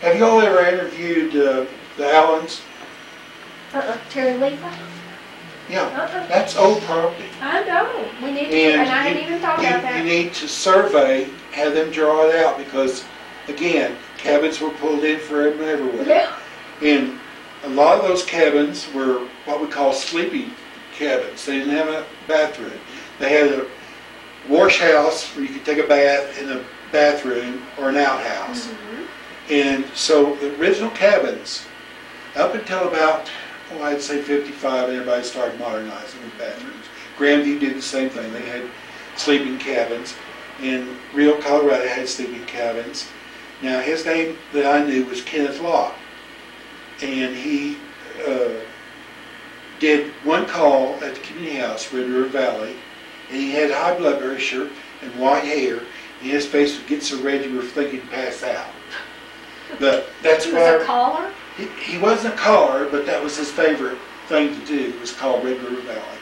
Have you all ever interviewed the Allens? Terry Leaper? Yeah, that's old property. I know. We need to, and I hadn't even thought about that. You need to survey, have them draw it out because, again, cabins were pulled in from everywhere. Yeah. And a lot of those cabins were what we call sleeping cabins. They didn't have a bathroom. They had a wash house where you could take a bath in a bathroom or an outhouse. And so the original cabins, up until about, I'd say 55, everybody started modernizing with bathrooms. Grandview did the same thing. They had sleeping cabins. And Rio, Colorado had sleeping cabins. Now, his name that I knew was Kenneth Locke. And he did one call at the community house, Red River Valley, and he had high blood pressure and white hair, and his face would get so red you were thinking pass out. But that's He was a caller? He wasn't a caller, but that was his favorite thing to do, was call Red River Valley.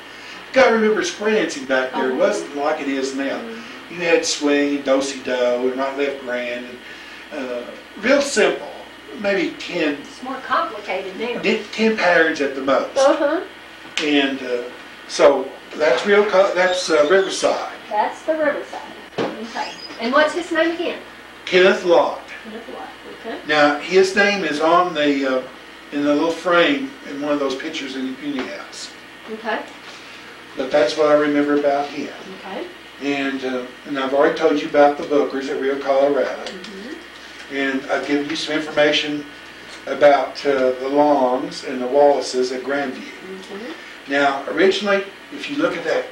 You got to remember square dancing back there. It wasn't like it is now. You had swing and do-si-do and right, left, grand, and real simple. Maybe 10. It's more complicated now. 10 patterns at the most. And so that's Riverside. That's the Riverside. Okay. And what's his name again? Kenneth Locke. Kenneth Locke. Okay. Now his name is on the in the little frame in one of those pictures in the community house. Okay. But that's what I remember about him. Okay. And I've already told you about the Bookers at Rio, Colorado. And I've given you some information about the Longs and the Wallaces at Grandview. Now, originally, if you look at that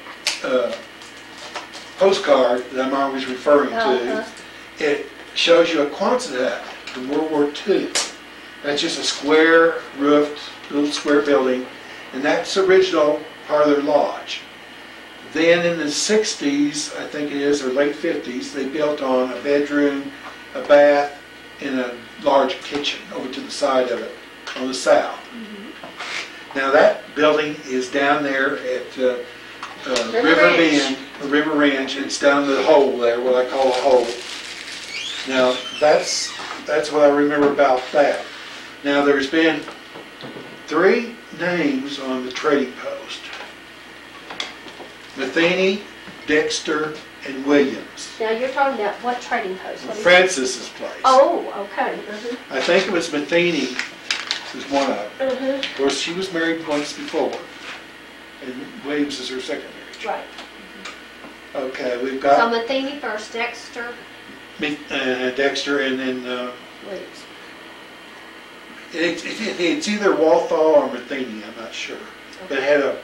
postcard that I'm always referring to, it shows you a Quonset hut from World War II. That's just a square roofed, little square building, and that's the original part of their lodge. Then in the 60s, I think it is, or late 50s, they built on a bedroom, a bath, and a large kitchen over to the side of it on the south. Now that building is down there at River Bend, River Ranch. It's down the hole there, what I call a hole. Now that's what I remember about that. Now there's been 3 names on the trading post: Matheny, Dexter, and Williams. Now you're talking about what trading post? Francis's place. Oh, okay. I think it was Matheny was one of them. Of course, she was married once before, and Williams is her second marriage. Right. Okay, we've got... So Matheny first, Dexter. Dexter, and then... Williams. It's either Walthall or Matheny, I'm not sure. But it had a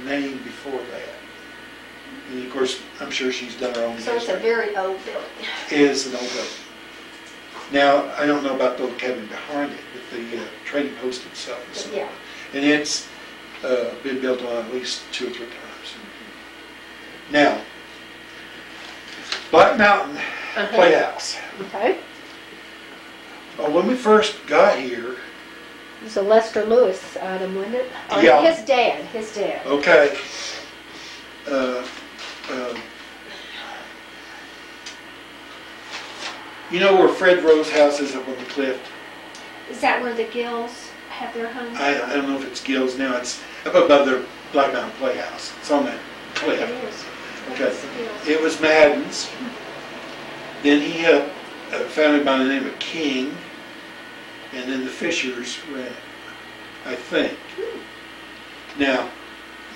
name before that. And of course, I'm sure she's done her own. So it's a very old building. It is an old building. Now, I don't know about the old cabin behind it, but the trading post itself is. Yeah. And it's been built on at least 2 or 3 times. Now, Black Mountain Playhouse. Okay. Well, when we first got here. It was a Lester Lewis item, wasn't it? Or yeah. His dad. Okay. You know where Fred Rowe's house is up on the cliff? Is that where the Gills have their home? I don't know if it's Gill's now. It's up above their Black Mountain Playhouse. It's on that cliff. It is. Okay. It was Madden's. Then he had a family by the name of King, and then the Fishers ran it, I think. Now,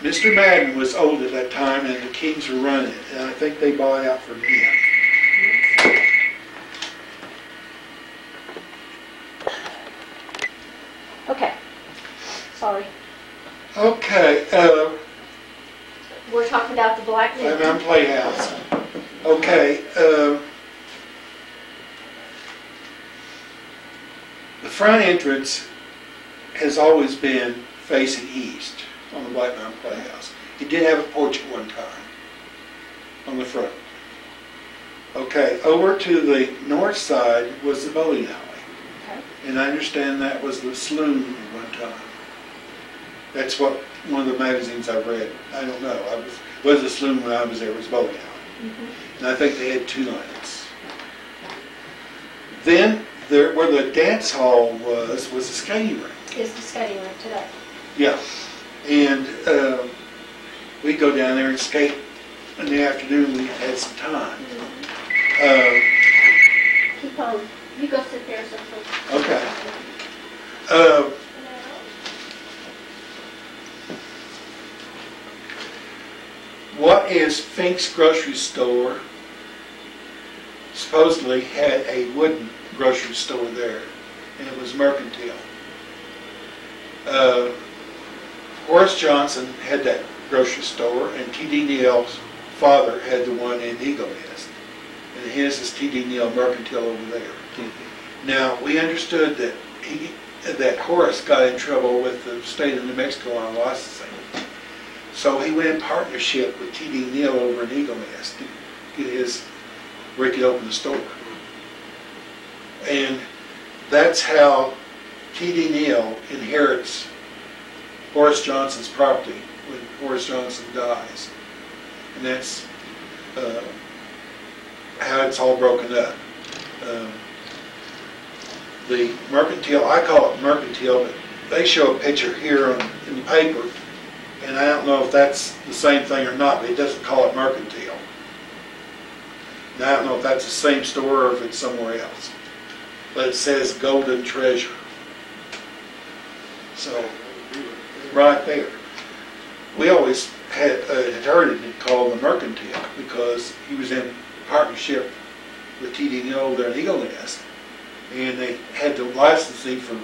Mr. Madden was old at that time, and the Kings were running it, and I think they bought out from him. Okay. Sorry. Okay. We're talking about the Black Mountain Playhouse. Okay. The front entrance has always been facing east on the Black Mountain Playhouse. It did have a porch at one time on the front. Okay, over to the north side was the bowling alley. Okay. And I understand that was the saloon at one time. That's what one of the magazines I've read. I don't know. I was a saloon when I was there. It was a bowling alley. And I think they had 2 nights. Then there, where the dance hall was the skating rink. Is the skating rink today? Yeah, and we'd go down there and skate in the afternoon. We had some time. Keep on. You go sit there. Okay. What is Fink's grocery store? Supposedly had a wooden grocery store there, and it was mercantile. Horace Johnson had that grocery store, and T.D. Neal's father had the one in Eagle Nest, and his is T.D. Neal Mercantile over there. Mm-hmm. Now, we understood that Horace got in trouble with the state of New Mexico on licensing, so he went in partnership with T.D. Neal over in Eagle Nest to get his, where he could open the store. And that's how T.D. Neal inherits Horace Johnson's property when Horace Johnson dies. And that's how it's all broken up. The mercantile, I call it mercantile, but they show a picture here in the paper, and I don't know if that's the same thing or not, but it doesn't call it mercantile. And I don't know if that's the same store or if it's somewhere else. But it says Golden Treasure. So, right there. We always had heard it called the mercantile because he was in partnership with T.D. Neal over there in Eagle Nest, and they had the licensing for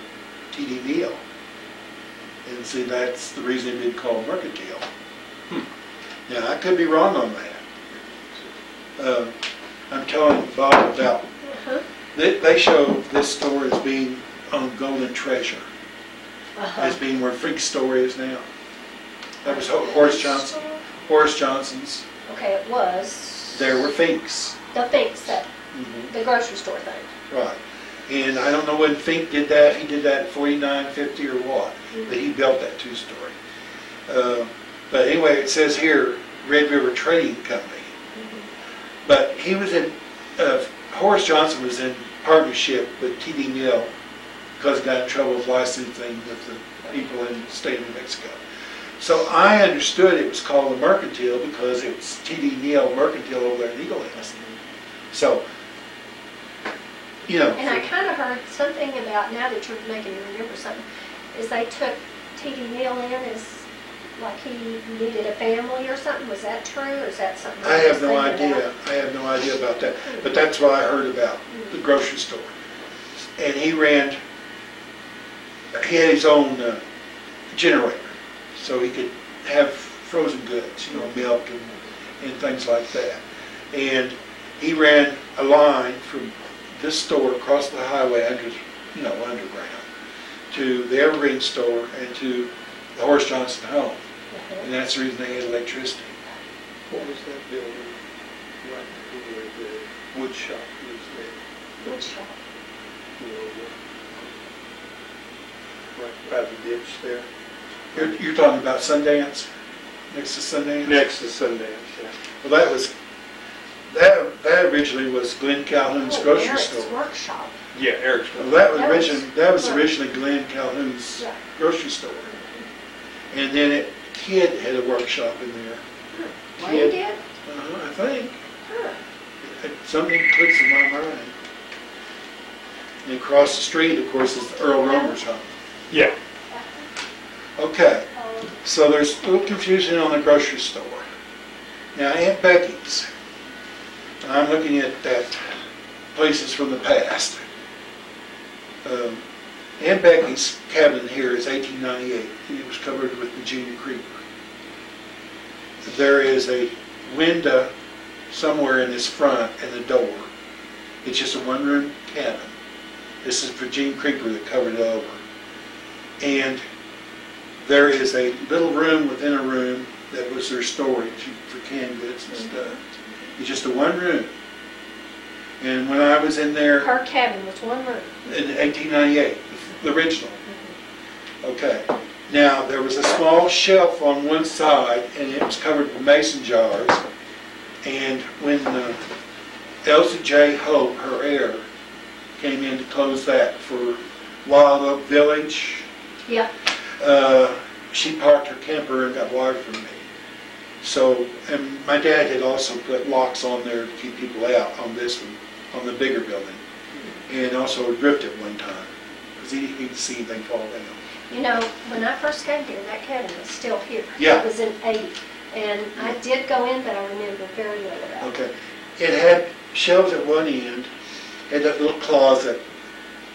T.D. Neal. And see, that's the reason it didn't call mercantile. Now, I could be wrong on that. I'm telling Bob about, they show this store as being on Golden Treasure, as being where Fink's store is now. That was Horace Johnson. Horace Johnson's. Okay, it was. There were Fink's. The Fink's, the grocery store thing. Right. And I don't know when Fink did that. He did that in 4950 or what. But he built that two-story. But anyway, it says here, Red River Trading Company. But he was in, Horace Johnson was in partnership with T.D. Neal because he got in trouble with licensing with the people in the state of New Mexico. So I understood it was called the Mercantile because it was T.D. Neal Mercantile over there in Eagle Nest. So, you know. And I kind of heard something about, now that you're making me remember something, is they took T.D. Neal in as like he needed a family or something. Was that true, or is that something? I have no idea. I have no idea about that. But that's what I heard about the grocery store. And he had his own generator, so he could have frozen goods, you know, milk and things like that. And he ran a line from this store across the highway underground to the Evergreen store and to the Horace Johnson home. And that's the reason they had electricity. What was that building right where the wood shop was there? Wood shop. You know, right by the ditch there? You're talking about Sundance? Next to Sundance? Next to Sundance, yeah. Well, that originally was Glenn Calhoun's grocery Eric's store. Workshop. Yeah, Eric's. Well, that was originally Glenn Calhoun's grocery store. And then Kid had a workshop in there. Well, you did? I think. Something clicks in my mind. And across the street, of course, is Earl Romer's home. Yeah. Okay, so there's a little confusion on the grocery store. Now, Aunt Becky's, I'm looking at places from the past. Aunt Becky's cabin here is 1898, and it was covered with Virginia creeper. There is a window somewhere in this front and the door. It's just a one-room cabin. This is Virginia creeper that covered it over. And there is a little room within a room that was their storage for canned goods and stuff. It's just a one room. And when I was in there... Her cabin was one room. In 1898, the original. Okay. Now, there was a small shelf on one side, and it was covered with mason jars. And when Elsie J. Hope, her heir, came in to close that for Wild Oak Village. Yeah. She parked her camper and got water from me. So, and my dad had also put locks on there to keep people out on this one, on the bigger building. And also ripped it one time, because he didn't see anything fall down. You know, when I first came here, that cabin was still here. Yeah. It was in 80. And I did go in, but I remember very little about it. Okay. It had shelves at one end, had that little closet,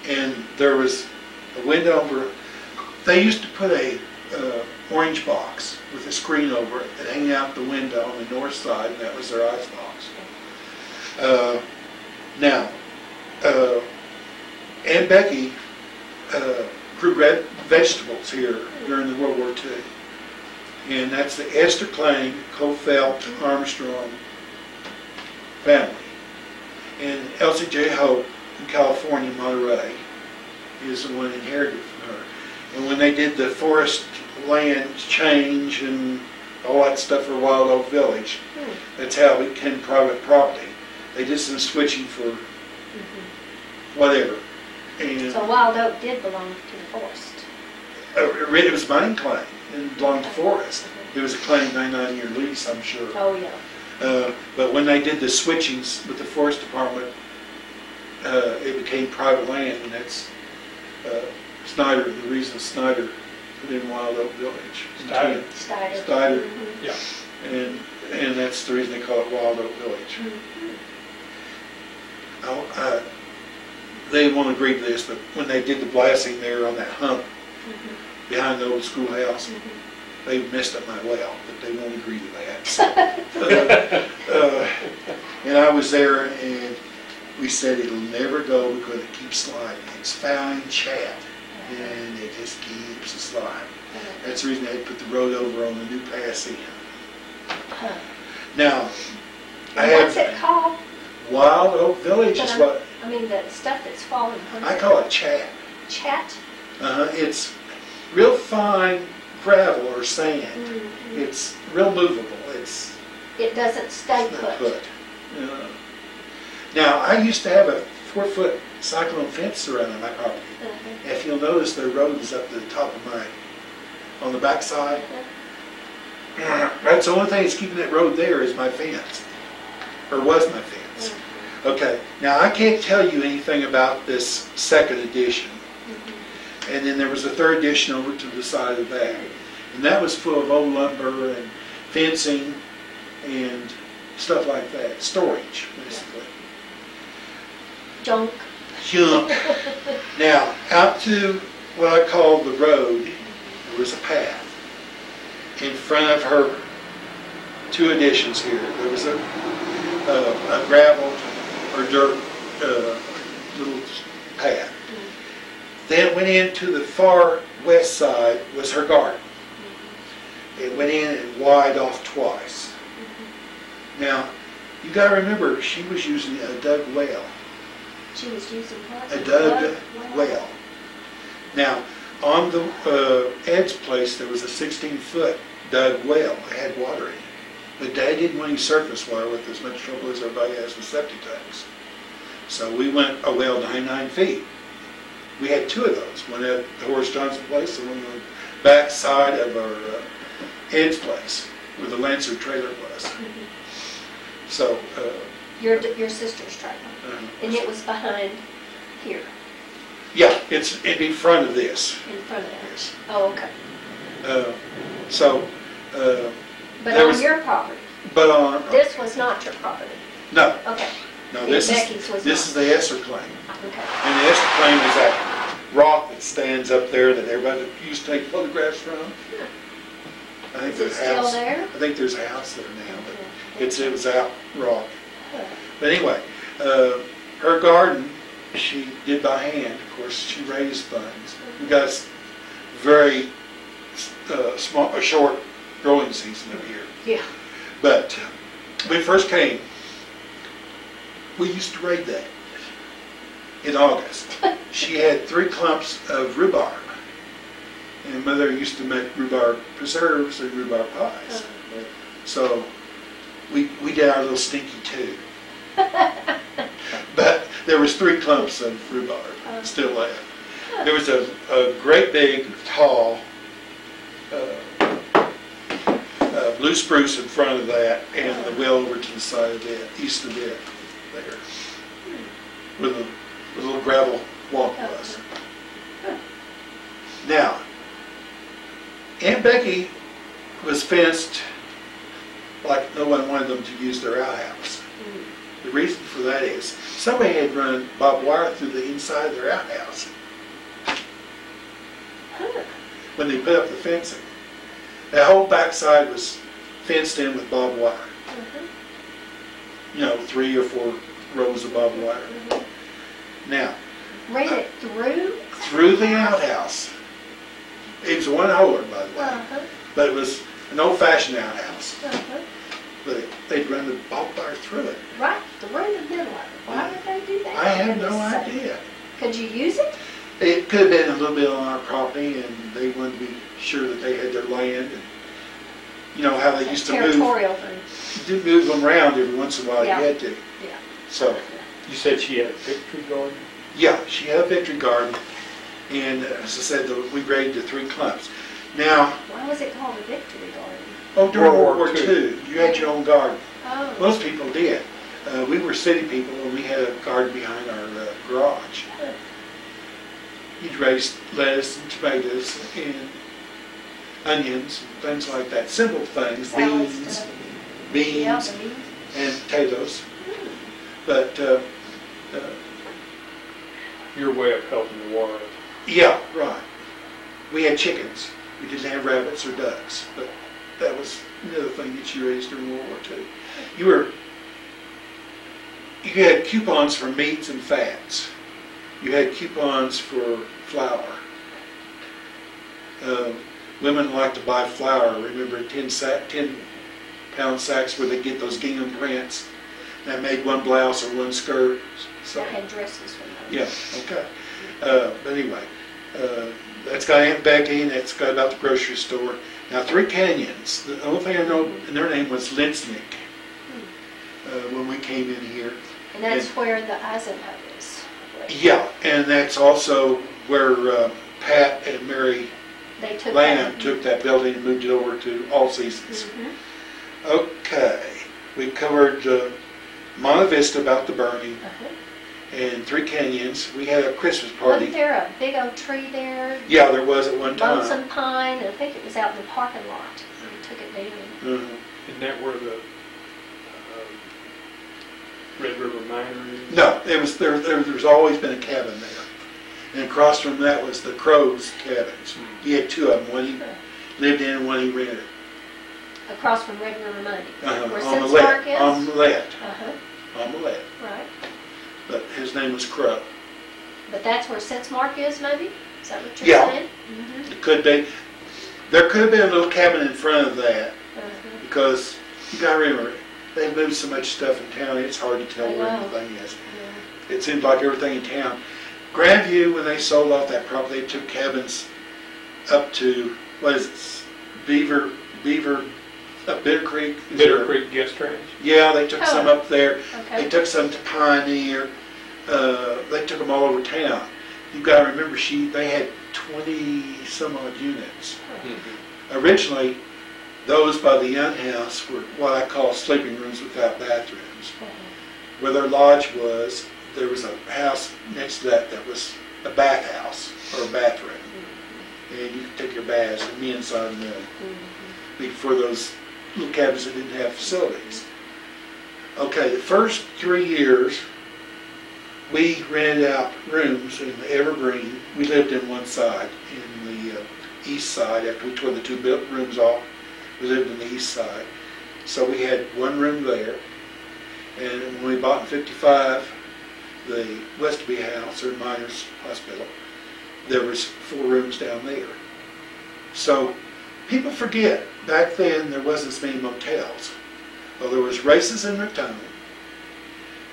and there was a window over. They used to put a orange box with a screen over it that hung out the window on the north side, and that was their ice box. Now, Aunt Becky grew vegetables here during the World War II. And that's the Esther Klain, Cofelt, Armstrong family. And Elsie J. Hope in California, Monterey, is the one inherited from her. And when they did the forest land change and all that stuff for Wild Oak Village, that's how it became private property. They just been switching for whatever. And So Wild Oak did belong to the forest. it was mine claim and belonged to Forest. It was a claim 99-year lease, I'm sure. Oh, yeah. But when they did the switchings with the Forest Department, it became private land, and that's Snyder, the reason Snyder put in Wild Oak Village. Snyder. Snyder. Yeah. And that's the reason they call it Wild Oak Village. They won't agree to this, but when they did the blasting there on that hump behind the old schoolhouse, they messed up my well, but they won't agree to that. And I was there, and we said it'll never go because it keeps sliding. It's fine chat, and it just keeps sliding. That's the reason they had put the road over on the new pass in. Now, What's it called? Wild Oak Village is what I mean, the stuff that's falling. I call it chat. Chat? It's real fine gravel or sand. It's real movable. It doesn't stay put. Now, I used to have a 4-foot cyclone fence surrounding my property. If you'll notice, the road is up to the top of mine, on the back side. That's the only thing that's keeping that road there is my fence, or was my fence. Okay, now I can't tell you anything about this second edition. And then there was a third edition over to the side of that. And that was full of old lumber and fencing and stuff like that. Storage, basically. Junk. Now, out to what I call the road, there was a path. In front of her two additions here, there was a gravel or dirt little path. Then it went into the far west side was her garden. It went in and wide off twice. Now, you got to remember, she was using a dug well. She was using what? A dug well. Now, on the Ed's place, there was a 16-foot dug well. It had water in it. But Dad didn't want any surface water with as much trouble as everybody has with septic tanks. So we went a well 99 feet. We had two of those, one at the Horace Johnson place and one on the back side of our Ed's place, where the Lancer trailer was. So your sister's trailer, and it was behind here. Yeah, it's in front of this. In front of that. Yes. Oh, okay. But on your property. But on This was not your property. no. Okay. No, Becky's was this is the Esser claim. Okay. And the Esser claim is that rock that stands up there that everybody used to take photographs from. I think Is it there's a still house. there? I think there's a house there now, but it was out rock. But anyway, her garden she did by hand. Of course, she raised things. We got a very short growing season over here. Yeah. But when we first came, we used to raid that in August. She had 3 clumps of rhubarb. And Mother used to make rhubarb preserves and rhubarb pies. So we did our little stinky too. But there was 3 clumps of rhubarb still left. There was a great big, tall blue spruce in front of that, and the well over to the side of it, east of it, there, where the little gravel walk was. Now, Aunt Becky was fenced like no one wanted them to use their outhouse. The reason for that is somebody had run barbed wire through the inside of their outhouse when they put up the fencing. That whole backside was fenced in with barbed wire. You know, 3 or 4 rows of barbed wire. Now, Ran it through? Through the outhouse. It was a one-holer, by the way. But it was an old-fashioned outhouse. But they'd run the barbed wire through it. Right through the middle of it. Why would they do that? I have no idea. Could you use it? It could have been a little bit on our property, and they wanted to be sure that they had their land. And you know how they used to territorial thing. Move them around every once in a while. Yeah. You had to. Yeah. So. You said she had a victory garden? Yeah, she had a victory garden, and as I said, we graded the 3 clumps. Now. Why was it called a victory garden? Oh, during World War II, you had your own garden. Oh. Most people did. We were city people, and we had a garden behind our garage. You'd raise lettuce and tomatoes and onions and things like that. Simple things, Salad beans, stuff. beans, Yeah, the beans. and potatoes. But Your way of helping the war. yeah, right. We had chickens. We didn't have rabbits or ducks, but that was another thing that you raised during World War II. You had coupons for meats and fats. You had coupons for flour. Women liked to buy flour. Remember 10-pound sacks where they get those gingham prints that made one blouse or one skirt. So I had dresses for those. yeah, okay. But anyway, that's got Aunt Becky, and that's got about the grocery store. Now, 3 Canyons, the only thing I know, and their name was Linsnick when we came in here. And that's where the Eisenhower is. Yeah, and that's also where Pat and Mary They took Lamb that. took that building and moved it over to All Seasons. Mhm. Okay, we covered Monte Vista about the burning, and 3 Canyons. We had a Christmas party. Wasn't there a big old tree there? Yeah, there was at one time. Lonesome Pine, and I think it was out in the parking lot. We took it down. Isn't that where the Red River Miner is? No, it was there's always been a cabin there. And across from that was the Crow's cabins. He had 2 of them, one he lived in and one he rented. Across from Red River Mining. Where On the Sense left, Mark is? on the left, Uh-huh, on the left. right. But his name was Crow. But that's where Sense Mark is, maybe? Is that what you're Yeah. saying? Mm-hmm. It could be. There could have been a little cabin in front of that Uh-huh. because you got to remember, they moved so much stuff in town, it's hard to tell I where know. anything is. Yeah. It seemed like everything in town. Grandview, when they sold off that property, they took cabins up to, what is it, Beaver, Bitter Creek? Is Bitter there- Creek Guest Ranch? Yeah, they took some up there. Okay. They took some to Pioneer. They took them all over town. You've got to remember, they had 20 some odd units. Originally, those by the Young House were what I call sleeping rooms without bathrooms. Where their lodge was, there was a house next to that was a bathhouse or a bathroom. And you could take your baths and the inside and the before those little cabins that didn't have facilities. Okay, the first 3 years, we rented out rooms in the Evergreen. We lived in one side, in the east side. After we tore the 2 rooms off, we lived in the east side. So we had 1 room there. And when we bought in 55, the Westerby House, or Miners Hospital, there was 4 rooms down there. So people forget, back then there wasn't as many motels. Well, there was Races in Raton.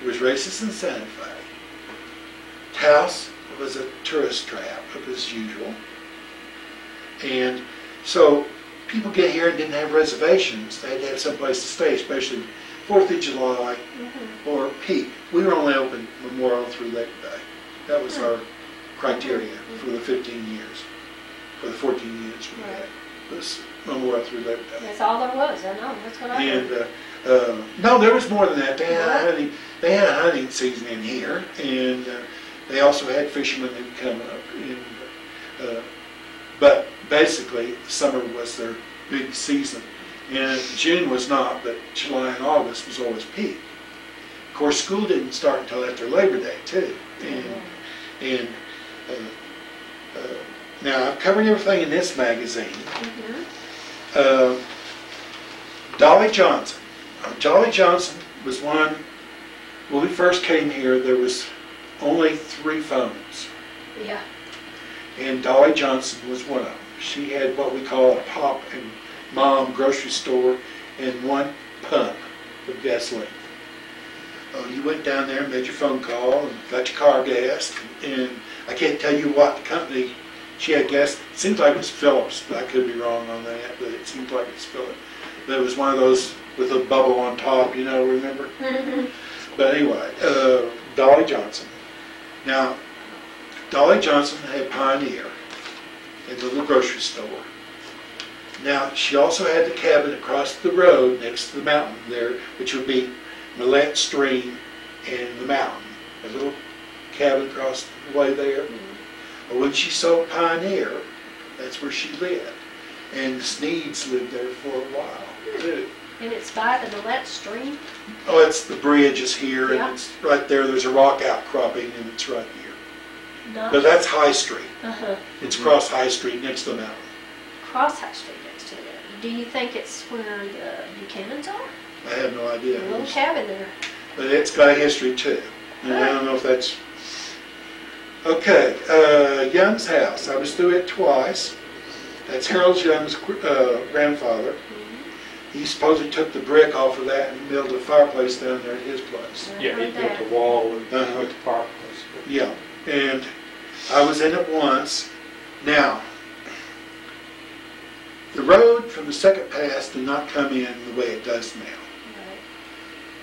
There was Races in Santa Fe. Taos was a tourist trap, as usual. And so people get here and didn't have reservations. They had to have someplace to stay, especially 4th of July or peak. We were only open Memorial through Labor Labor Day. That was our criteria for the 15 years, for the 14 years we had. Was Memorial through Labor Day. That's all there was, I know, that's what I heard. And no, there was more than that. They had a hunting season in here, and they also had fishermen that would come up. And, but basically, summer was their big season. And June was not, but July and August was always peak. Of course, school didn't start until after Labor Day, too. And now, I've covered everything in this magazine. Dolly Johnson. Dolly Johnson was one, when we first came here, there was only 3 phones. Yeah. And Dolly Johnson was one of them. She had what we call a pop and mom grocery store and 1 pump of gasoline. You went down there and made your phone call and got your car gassed. And I can't tell you what the company she had gas. It seems like it was Phillips, but I could be wrong on that. But it seems like it's Phillips. But it was one of those with a bubble on top, you know, remember? But anyway, Dolly Johnson. Now, Dolly Johnson had Pioneer and the little grocery store. Now, she also had the cabin across the road next to the mountain there, which would be Millette Stream and the mountain. A little cabin across the way there. But when she sold Pioneer, that's where she lived. And the Sneeds lived there for a while, too. And it's by the Millette Stream? Oh, it's the bridge is here, Yeah. and it's right there. There's a rock outcropping, and it's right here. Not. But that's High Street. Uh-huh. It's across High Street next to the mountain. Cross High Street next to it. Do you think it's where the Buchanans are? I have no idea. A little cabin there. But it's got history, too. And I don't know if that's... Okay, Young's house. I was through it twice. That's Harold Young's grandfather. He supposedly took the brick off of that and built a fireplace down there at his place. Yeah, he built a wall and put the fireplace. Yeah, and I was in it once. Now, the road from the second pass did not come in the way it does now.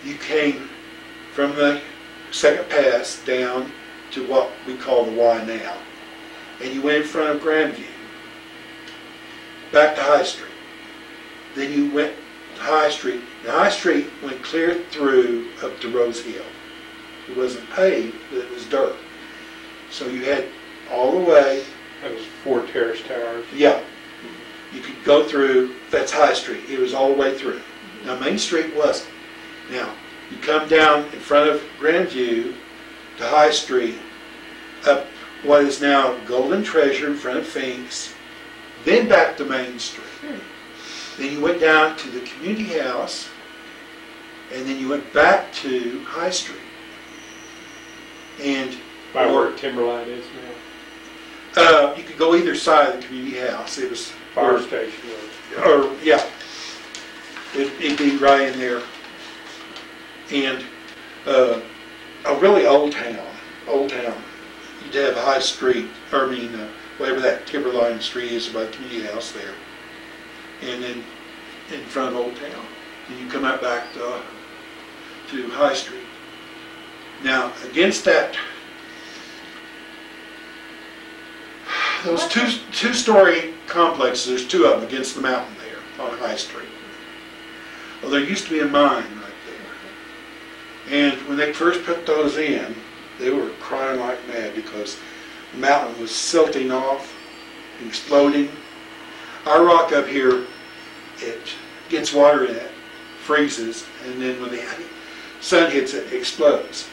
You came from the second pass down to what we call the Y now. And you went in front of Grandview, back to High Street. Then you went to High Street. The High Street went clear through up to Rose Hill. It wasn't paved, but it was dirt. So you had all the way. That was 4 terrace towers. Yeah. You could go through, that's High Street. It was all the way through. Now Main Street wasn't. Now, you come down in front of Grandview to High Street, up what is now Golden Treasure in front of Finks, then back to Main Street. Then you went down to the community house, and then you went back to High Street. And By where Timberline is now. you could go either side of the community house. It was Fire station. or yeah, it'd be right in there. And a really old town. You'd have High Street, whatever that Timberline Street is, by the community house there. And then in front of Old Town. And you come out back to High Street. Now, against that, those two-story complexes, there's 2 of them against the mountain there on High Street. Well, there used to be a mine right there. And when they first put those in, they were crying like mad because the mountain was silting off, exploding. Our rock up here, it gets water in it, freezes, and then when the sun hits it, it explodes.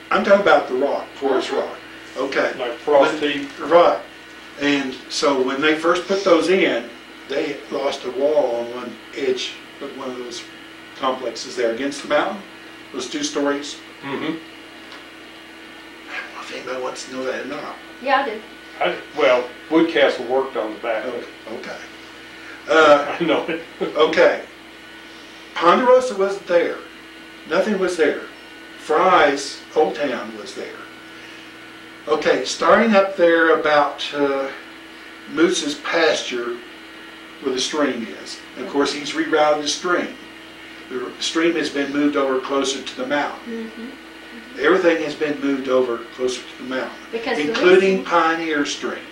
I'm talking about the rock, porous rock. Okay. Like frosty. Right. And so when they first put those in, they lost a wall on one edge of one of those complexes there against the mountain, those 2 stories. Mm-hmm. I don't know if anybody wants to know that or not. Yeah, I do. Well, Woodcastle worked on the back of it. Okay. I know it. Okay. Ponderosa wasn't there. Nothing was there. Fry's Old Town was there. Okay, starting up there about Moose's pasture where the stream is. And of course, he's rerouted the stream. The stream has been moved over closer to the mountain. Everything has been moved over closer to the mountain, Because the including reason- Pioneer Street.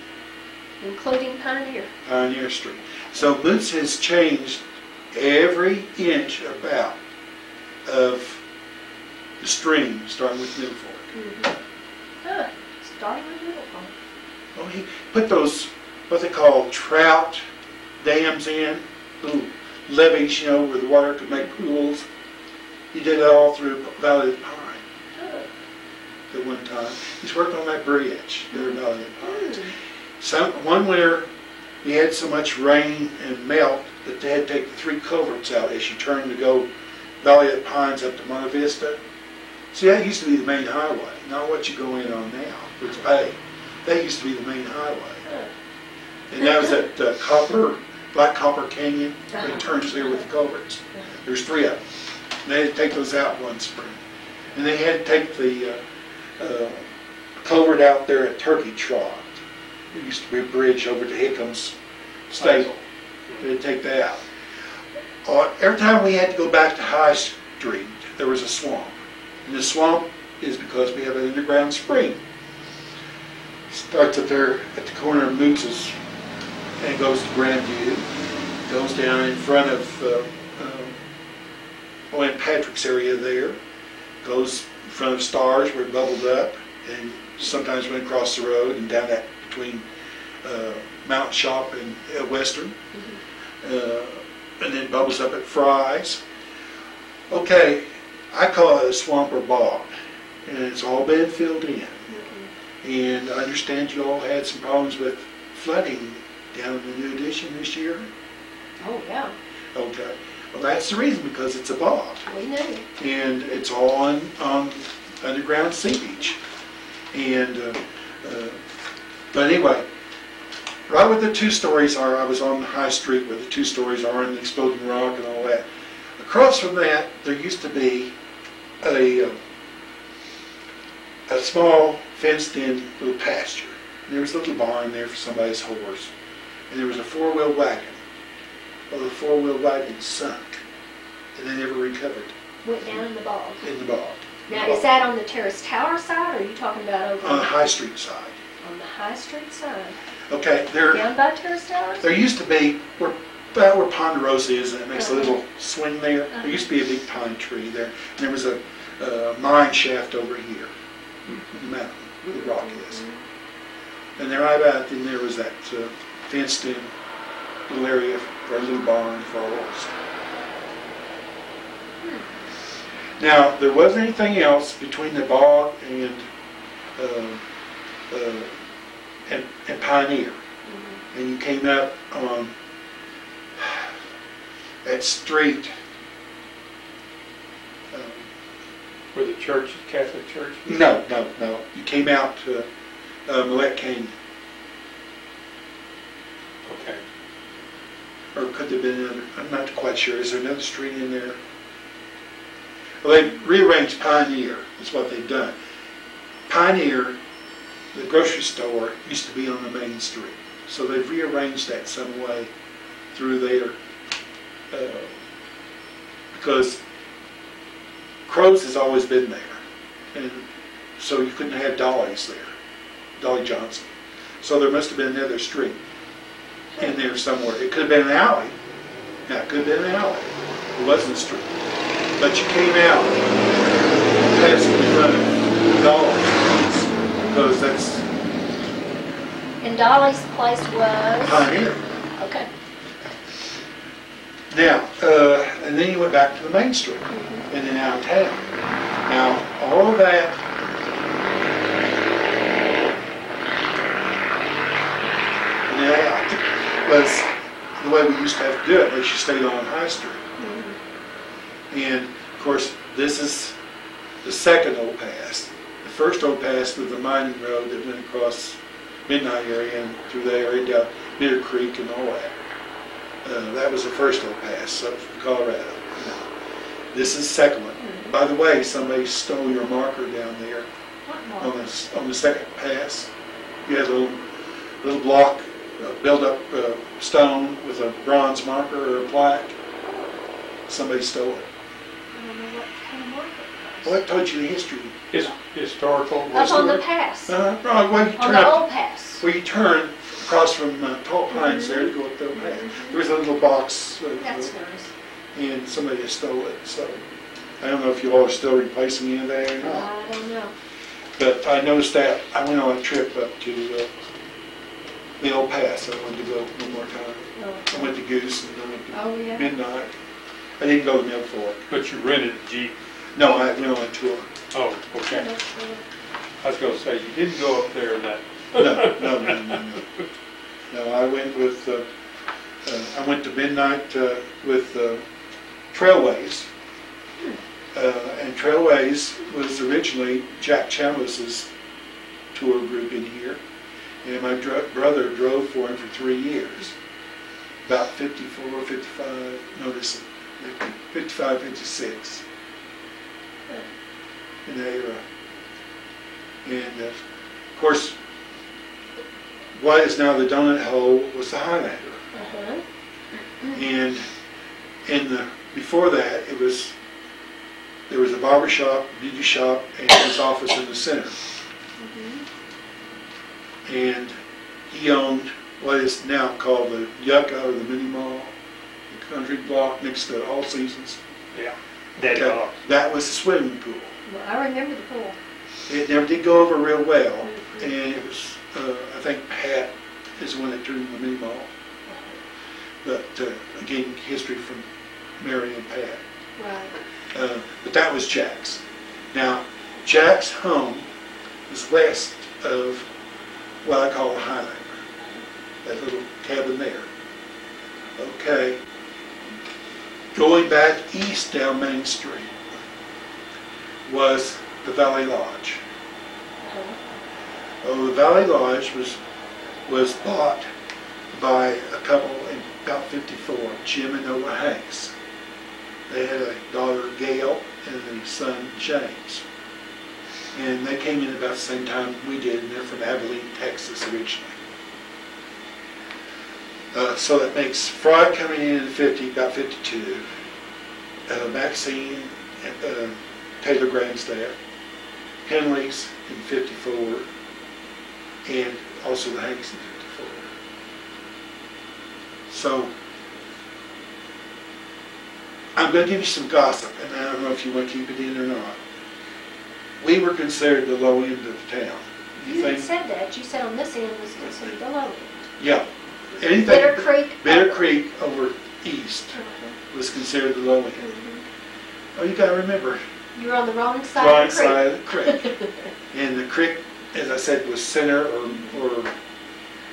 Including Pioneer. Pioneer Street. So Boots has changed every inch about of the stream, starting with Middle Fork. Huh, starting with Middle Fork. Well, he put those, what they call trout dams in, little levees, where the water could make pools. He did it all through Valley of the Pine at one time. He's working on that bridge there in Valley of the Pines. One winter, he had so much rain and melt that they had to take the 3 culverts out as you turn to go Valley of the Pines up to Monte Vista. See, that used to be the main highway, not what you go in on now, it's paved. That used to be the main highway. And that was at Black Copper Canyon. It turns there with the culverts. There's 3 of them. And they had to take those out one spring. And they had to take the culvert out there at Turkey Trot. There used to be a bridge over to Hickham's stable. They had to take that out. Every time we had to go back to High Street, there was a swamp. And the swamp is because we have an underground spring. Starts up there at the corner of Moots's and goes to Grandview. Goes down in front of Aunt Patrick's area there. Goes in front of Stars where it bubbled up, and sometimes went across the road and down that between Mountain Shop and Western. And then bubbles up at Fry's. Okay, I call it a swamp or bog, and it's all been filled in. And I understand you all had some problems with flooding down in the new addition this year. Oh, yeah. Okay. Well, that's the reason, because it's a bog. We knew. And it's all on underground seepage. And, but anyway, right where the 2 stories are, I was on High Street where the 2 stories are and the exploding rock and all that. Across from that, there used to be a small fenced-in little pasture. And there was a little barn there for somebody's horse. And there was a 4-wheel wagon. Well, the 4-wheel wagon sunk, and they never recovered. Went down in the bog. In the bog. Now, is that on the Terrace Tower side, or are you talking about over On the High Street side. on the High Street side? Okay, Down by Terrace Towers? there used to be, about where Ponderosa is, and it makes a little swing there. There used to be a big pine tree there. And there was a mine shaft over here, in the mountain, where the rock is. And then right about then there was that fenced-in little area for a little barn for a horse. Now, there wasn't anything else between the bog and Pioneer. And you came up on that street. Where the church, Catholic church? No. You came out to Millette Canyon. Okay. Or could there have been another? I'm not quite sure. Is there another street in there? Well, they've rearranged Pioneer. That's what they've done. Pioneer, the grocery store, used to be on the main street. So they've rearranged that some way through there. Because Crow's has always been there. And so you couldn't have Dolly's there. Dolly Johnson. So there must have been another street in there somewhere. It could have been an alley. Yeah, it could have been an alley. It wasn't a street. But you came out past in front of Dolly's, because that's And Dolly's place was? Pioneer. Okay. Now, and then you went back to the main street, and then out of town. Now, all of that and then out was the way we used to have to do it, unless you stayed on High Street. And, of course, this is the second old pass. The first old pass was the mining road that went across Midnight area and through the area down Bitter Creek and all that. That was the first old pass up from Colorado. This is the second one. By the way, somebody stole your marker down there on the second pass. You had a little block, built-up stone with a bronze marker or a plaque. Somebody stole it. I don't know what kind of marker. Well, I told you the history. Historical. Up on the pass, Right, well, you on turn the up, old pass. well, you turn across from Tall Pines there to go up the path. There was a little box, That's nice. and somebody had stole it, so I don't know if you all are still replacing any of that or not. I don't know. But I noticed that I went on a trip up to the old pass. I wanted to go one more time. I went to Goose and I went to Oh, yeah. Midnight. I didn't go to Mill Fork. But you rented a Jeep. No, I went on a tour. Oh, okay. I was going to say, you didn't go up there in that. No. No, I went with, I went to Midnight with Trailways. And Trailways was originally Jack Chambliss's tour group in here. And my brother drove for him for 3 years. About 54, 55, notice 55, 56. In the era. And of course, what is now the donut hole was the Highlander. And before that, there was a barber shop, beauty shop, and his office in the center. And he owned what is now called the Yucca or the Mini Mall, the country block next to All Seasons. Yeah. That was the swimming pool. Well, I remember the pool. It never did go over real well, and it was, I think Pat is the one that turned the Mini Mall. But again, history from Mary and Pat. Right. But that was Jack's. Now, Jack's home was west of what I call the Highlander, that little cabin there. Okay. Going back east down Main Street was the Valley Lodge. Oh, the Valley Lodge was bought by a couple in about 54, Jim and Noah Hanks. They had a daughter, Gail, and a son, James. And they came in about the same time we did, and they're from Abilene, Texas originally. So that makes Fry coming in 50, about 52, Maxine, Taylor Grandstaff, Pendley's in 54, and also the Hanks in 54. So, I'm going to give you some gossip, and I don't know if you want to keep it in or not. We were considered the low end of the town. You had said that. You said on this end was considered the low end. Yeah. Anything Bitter Creek over east was considered the low end. Oh, you got to remember. You were on the wrong side of the creek. Wrong side of the creek. And the creek, as I said, was center or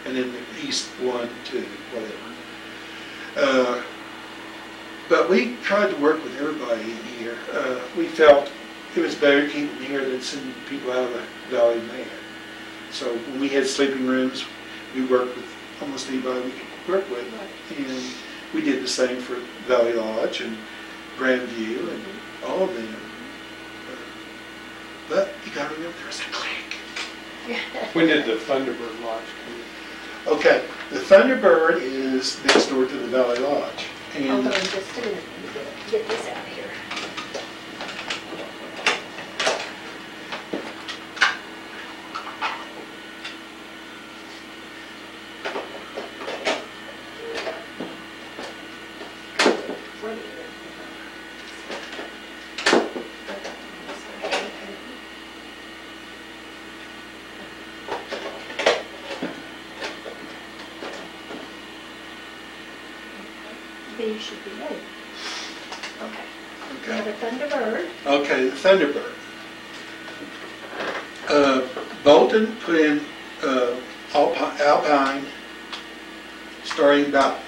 and then the east 1, 2, whatever. But we tried to work with everybody in here. We felt it was better to keep them here than send people out of the valley mad. So when we had sleeping rooms, we worked with almost anybody we could work with. And we did the same for Valley Lodge and Grandview and all of them. But you got to remember, there's a clique. When did the Thunderbird Lodge come in? Okay, the Thunderbird is next door to the Valley Lodge. And Hold on just a minute. Get this out of here. These should be ready. Okay. Now the Thunderbird. Okay, the Thunderbird. Bolton put in Alpine starting about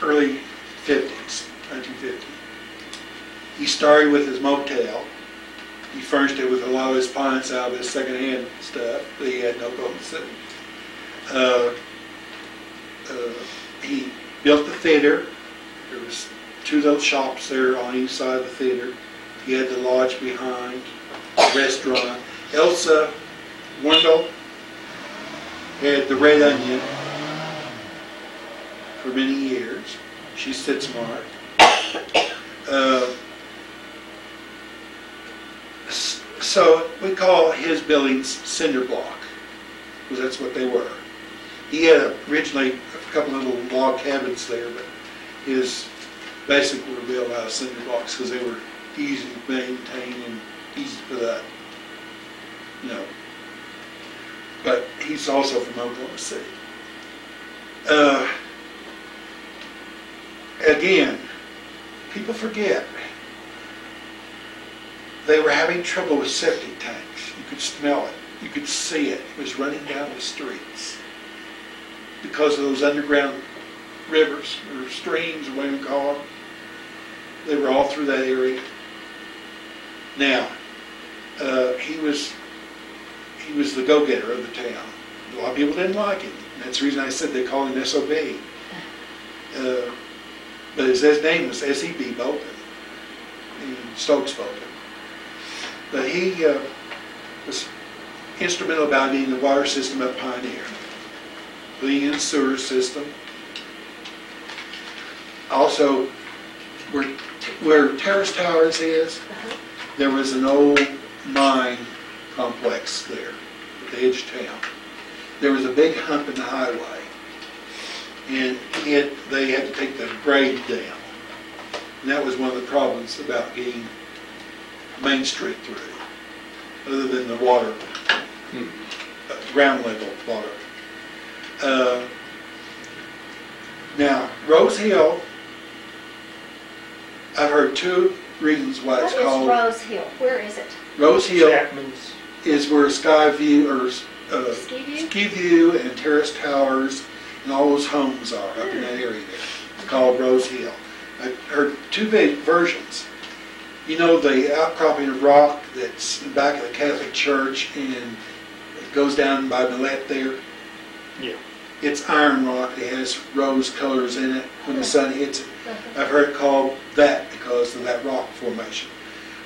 early 50s, 1950. He started with his motel. He furnished it with a lot of his pints out of his secondhand stuff that he had no problem sitting. He built the theater. There was 2 little shops there on each side of the theater. He had the lodge behind, restaurant. Elsa Wendell had the Red Onion for many years. She stood smart. So we call his buildings cinder block, because that's what they were. He had originally a couple of little log cabins there, but his basically were built out of cinder blocks because they were easy to maintain and easy to put up. But he's also from Oklahoma City. Again, people forget. They were having trouble with septic tanks. You could smell it. You could see it. It was running down the streets because of those underground rivers or streams, or whatever you call them. They were all through that area. Now, he was the go-getter of the town. A lot of people didn't like him. That's the reason I said they called him S.O.B. But his name was S.E.B. Bolton, in Stokes Bolton. But he was instrumental about getting the water system up Pioneer, the sewer system. Also, where Terrace Towers is, there was an old mine complex there at the edge of town. There was a big hump in the highway, and they had to take the grade down. And that was one of the problems about getting Main Street through, other than the water, ground level water. Now, Rose Hill, I've heard two reasons why it's called. What is Rose Hill? Where is it? Rose Hill Chapman's. is where Skyview or Skiview? Skiview and Terrace Towers and all those homes are up in that area there. It's called Rose Hill. I've heard two big versions. You know the outcropping of rock that's in the back of the Catholic Church and it goes down by Millet there? Yeah. It's iron rock. It has rose colors in it when the sun hits it. I've heard it called that because of that rock formation.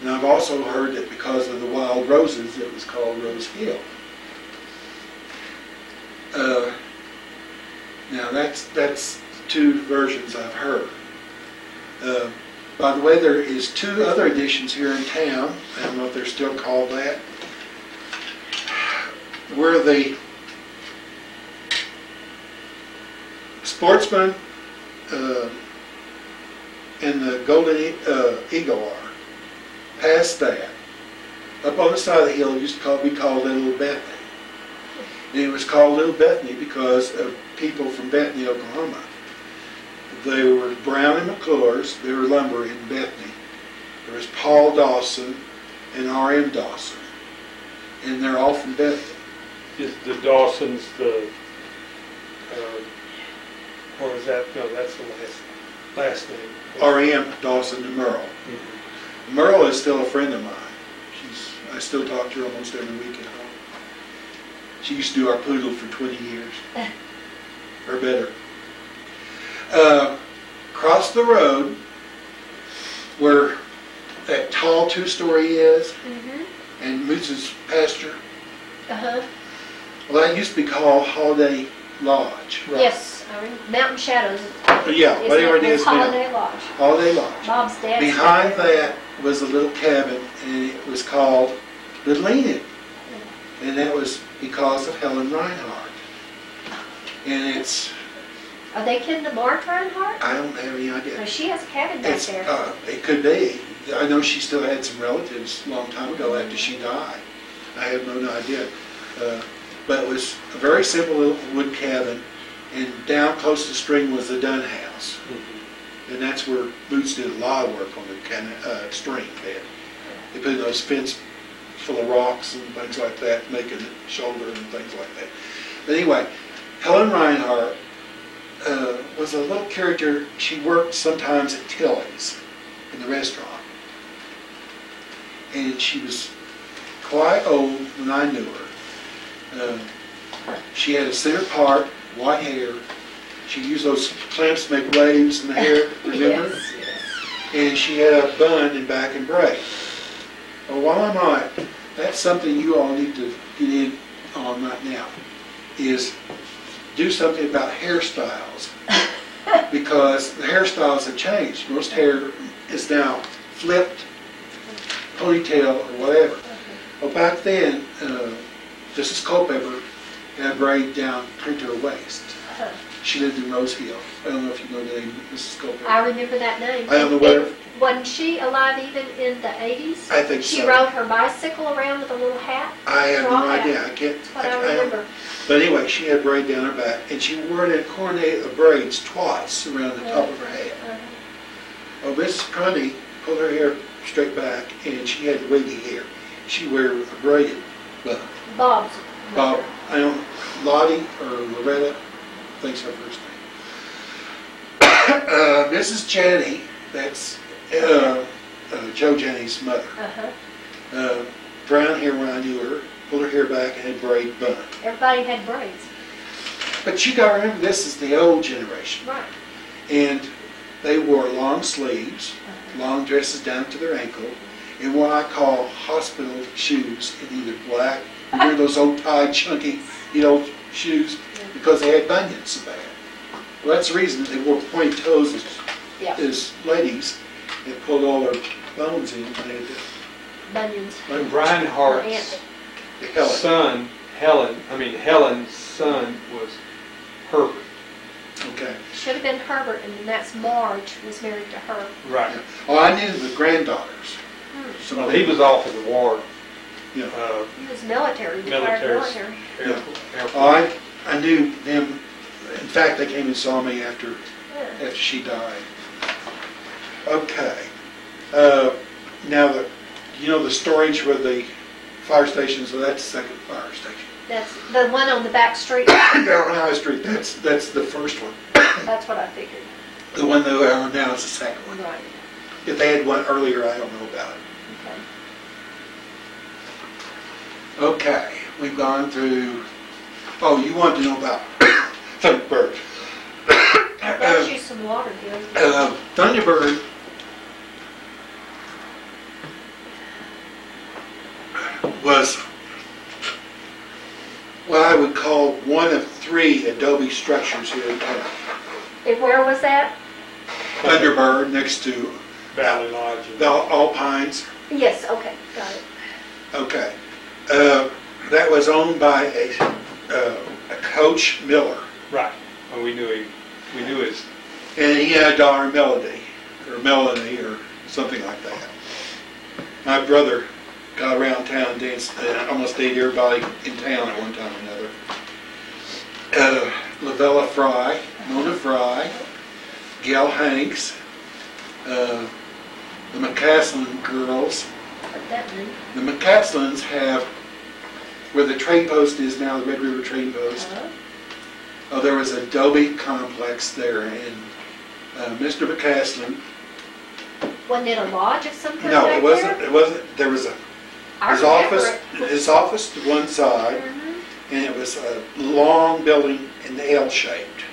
And I've also heard that because of the wild roses, it was called Rose Hill. Now that's two versions I've heard. By the way, there is two other additions here in town. I don't know if they're still called that. Where the Sportsman and the Golden Eagle are. Past that, up on the side of the hill, it used to be called Little Bethany. And it was called Little Bethany because of people from Bethany, Oklahoma. They were Brown and McClure's. They were lumber in Bethany. There was Paul Dawson and R.M. Dawson. And they're all from Bethany. Is the Dawson's the, or is that, no, that's the last name. R.M. Dawson and Merle. Merle is still a friend of mine. I still talk to her almost every week at home. She used to do our poodle for 20 years. Or better. Across the road, where that tall two-story is, and Moose's pasture, well, that used to be called Holiday Lodge. Right. Yes, Mountain Shadows. Yeah, whatever it is now. Holiday Lodge. Holiday Lodge. Bob's dad. Behind that was a little cabin, and it was called Little Enid. And that was because of Helen Reinhardt. And it's... Are they kin to Mark Reinhardt? I don't have any idea. No, she has a cabin back there. It could be. I know she still had some relatives a long time ago after she died. I have no idea. But it was a very simple little wood cabin, and down close to the stream was the Dunn house. And that's where Boots did a lot of work on the stream bed. They put those fence full of rocks and things like that, making it shoulder and things like that. But anyway, Helen Reinhardt was a little character. She worked sometimes at Tilly's in the restaurant. And she was quite old when I knew her. She had a center part, white hair. She used those clamps to make waves in the hair, remember? Yes, yes. And she had a bun and back and braid. Well, while I'm on it, that's something you all need to get in on right now, is do something about hairstyles. Because the hairstyles have changed. Most hair is now flipped, ponytail, or whatever. Well, back then, Mrs. Culpepper had a braid down to her waist. Uh-huh. She lived in Rose Hill. I don't know if you know the name Mrs. Culpepper. I remember that name. I don't know whether... Wasn't she alive even in the 80s? I think She so. rode her bicycle around with a little hat? I have no straw hat. idea. I can't... That's what I remember. But anyway, she had a braid down her back, and she wore it in coordinate of braids twice around the top of her head. Oh, Mrs. Grundy pulled her hair straight back, and she had wavy hair. She wore a braided bun. Bob's. Bob, I don't, Lottie or Loretta, I think's her first name. Mrs. Janney, that's Joe Janney's mother. Uh-huh. Brown hair when I knew her, pulled her hair back and had braid bun. Everybody had braids. But you gotta remember, this is the old generation. Right. And they wore long sleeves, long dresses down to their ankle, and what I call hospital shoes in either black, you wear those old tie chunky, shoes, because they had bunions so bad. Well, that's the reason they wore pointed toes as ladies. They pulled all their bones in when they had Bunions. When Brian Hart's Helen. Helen's son was Herbert. Okay. Should have been Herbert, and that's Marge was married to her. Right. Oh, I knew the granddaughters. So Well, he was off of the war. Yeah. He was military, retired military. Oh, I knew them. In fact, they came and saw me after Yeah. she died. Okay. Now the storage where the fire station, so that's the second fire station. That's the one on the back street. Down on High Street, that's the first one. That's what I figured. The one that are now is the second one. Right. If they had one earlier, I don't know about it. Okay. Okay, we've gone through. Oh, you want to know about Thunderbird? I got you some water, Gil. Thunderbird was what I would call one of 3 adobe structures here in town. And where was that? Thunderbird next to Valley Lodge. the Alpines. Yes, okay, got it. Okay. That was owned by a Coach Miller. Right. Well, we knew his. And he had a daughter, Melody, or something like that. My brother got around town and danced, almost dated everybody in town at one time or another. Lavella Fry, Mona Fry, Gail Hanks, the McCaslin girls. What that mean? The McCaslins have, where the trade post is now, the Red River Trade Post. Oh, there was a adobe complex there, and Mr. McCaslin. Wasn't it a lodge of some kind No, back it wasn't. there? It wasn't. There was his office to one side, and it was a long building in the L-shaped,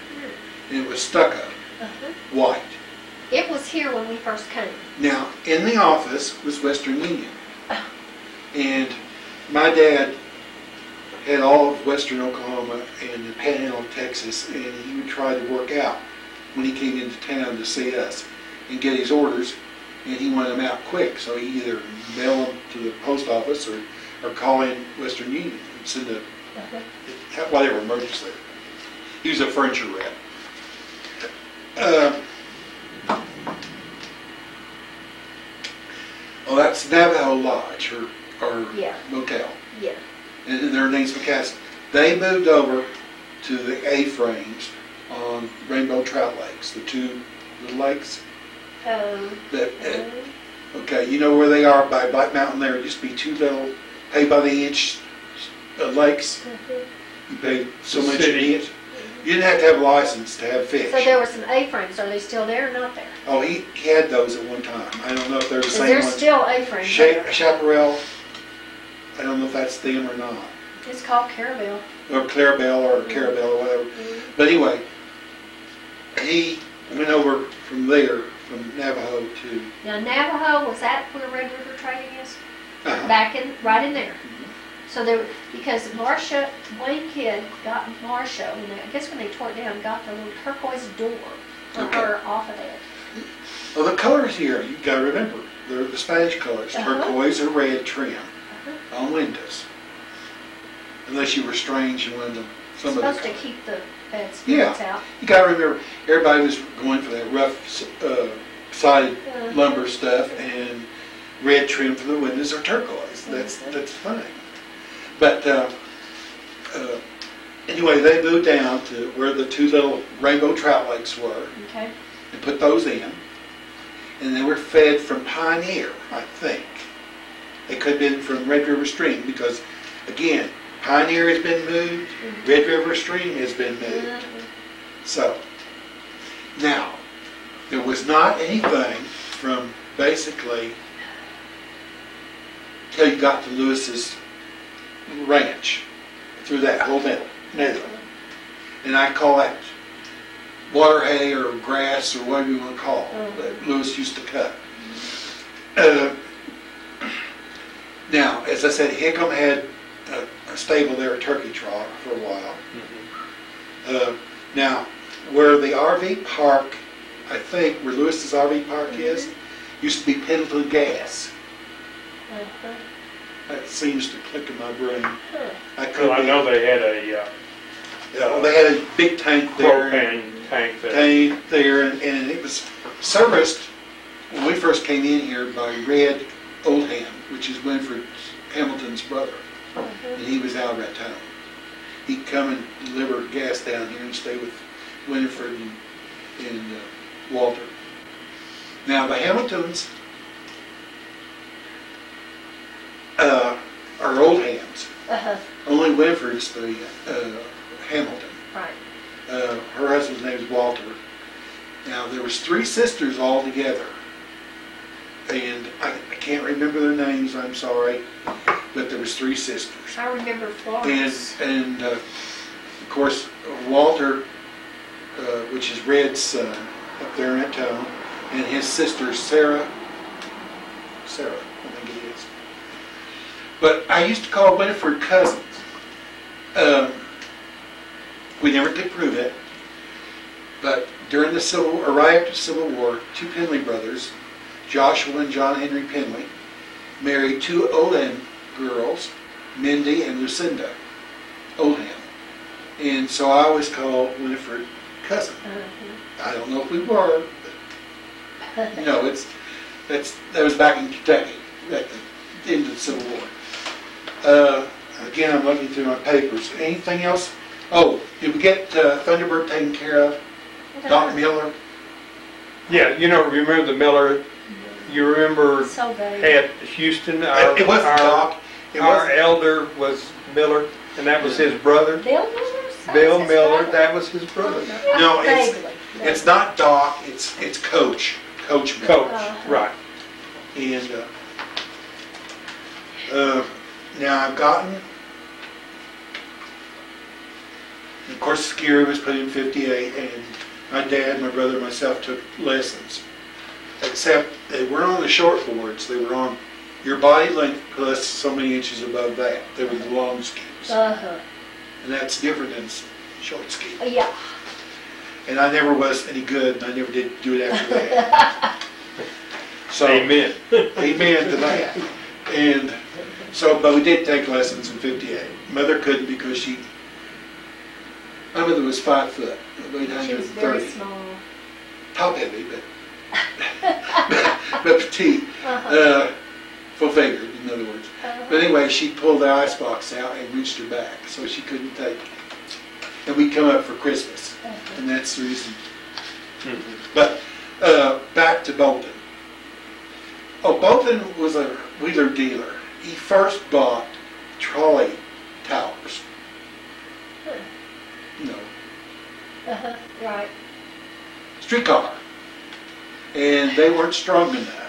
and it was stucco, white. It was here when we first came. Now, in the office was Western Union, and my dad had all of Western Oklahoma and the Panhandle of Texas, and he would try to work out when he came into town to see us and get his orders, and he wanted them out quick, so he either mail them to the post office or call in Western Union and send a whatever emergency. He was a furniture rep. Oh, that's Navajo Lodge or motel. Yeah. And their name's McCaslin. They moved over to the A-frames on Rainbow Trout Lakes, the 2 little lakes. Okay, you know where they are by Black Mountain there? It used to be 2 little pay-by-the-inch lakes. You paid so much an inch. You didn't have to have a license to have fish. So there were some A-frames. Are they still there or not there? Oh, he had those at one time. I don't know if they're the same ones. Is there still A-frames there? Chaparral, I don't know if that's them or not. It's called Carabel. Or Clarabelle or Carabelle or whatever. But anyway, he went over from there, from Navajo to... Now Navajo, was that where Red River Trading is? Uh-huh. Right in there. So there, because Marcia, Wayne Kidd got Marcia, and I guess when they tore it down, got the little turquoise door for her off of it. Well, the colors here, you got to remember, they're the Spanish colors. Turquoise or red trim. on windows. Unless you were strange and wanted some of Supposed the... to keep the bad spirits out. You gotta remember, everybody was going for that rough sided lumber stuff and red trim for the windows or turquoise. That's fine. But anyway, they moved down to where the two little rainbow trout lakes were Okay. and put those in. And they were fed from Pioneer, I think. They could have been from Red River Stream because, again, Pioneer has been moved, Red River Stream has been moved. So, now, there was not anything from basically till you got to Lewis's ranch through that whole middle. And I call that water hay or grass or whatever you want to call it that Lewis used to cut. Now, as I said, Hickam had a stable there at Turkey Trot for a while. Now, where the RV park, I think, where Lewis's RV park is, used to be Pendley Gas. That seems to click in my brain. Well, I know they had a they had a big tank there. propane tank there. Tank there, and it was serviced when we first came in here by Red Oldham, which is Winfred Hamilton's brother, and he was out of that town. He'd come and deliver gas down here and stay with Winfred and Walter. Now the Hamiltons are Oldhams. Only Winfred's the Hamilton. Right. Her husband's name is Walter. Now there was 3 sisters all together, and I can't remember their names. I'm sorry, but there was 3 sisters. I remember Florence. And of course Walter, which is Red's son, up there in that town, and his sister Sarah, I think it is. But I used to call Winifred cousins. We never did prove it, but during the right after the Civil War, 2 Pendley brothers, Joshua and John Henry Pendley, married 2 Oldham girls, Mindy and Lucinda Oldham. And so I always call Winifred cousin. I don't know if we were, but that was back in Kentucky, at the end of the Civil War. Again, I'm looking through my papers. Anything else? Oh, did we get Thunderbird taken care of? Doc Miller? Yeah, remember the Miller? You remember So vague. at Houston, It wasn't Doc. Our elder was Miller, and that was his brother. Bill Miller? Bill Miller, that was his brother. No, Vaguely. it's not Doc. It's Coach. Coach Miller. Coach, right. And now I've gotten, of course, Scary was put in 58, and my dad, my brother, and myself took lessons. Except they weren't on the short boards; they were on your body length plus so many inches above that. They were the long skis, and that's different than short ski. Yeah. And I never was any good, and I never did do it after that. So, Amen. Amen to that. And so, but we did take lessons in 58. Mother couldn't because my mother was 5 foot, weighed She was very 130. small. Top heavy, but petite. Full fingered, in other words. But anyway, she pulled the icebox out and reached her back, so she couldn't take it. And we'd come up for Christmas, and that's the reason. But back to Bolton. Oh, Bolton was a wheeler dealer. He first bought trolley towers. No. Right. Streetcar. And they weren't strong enough.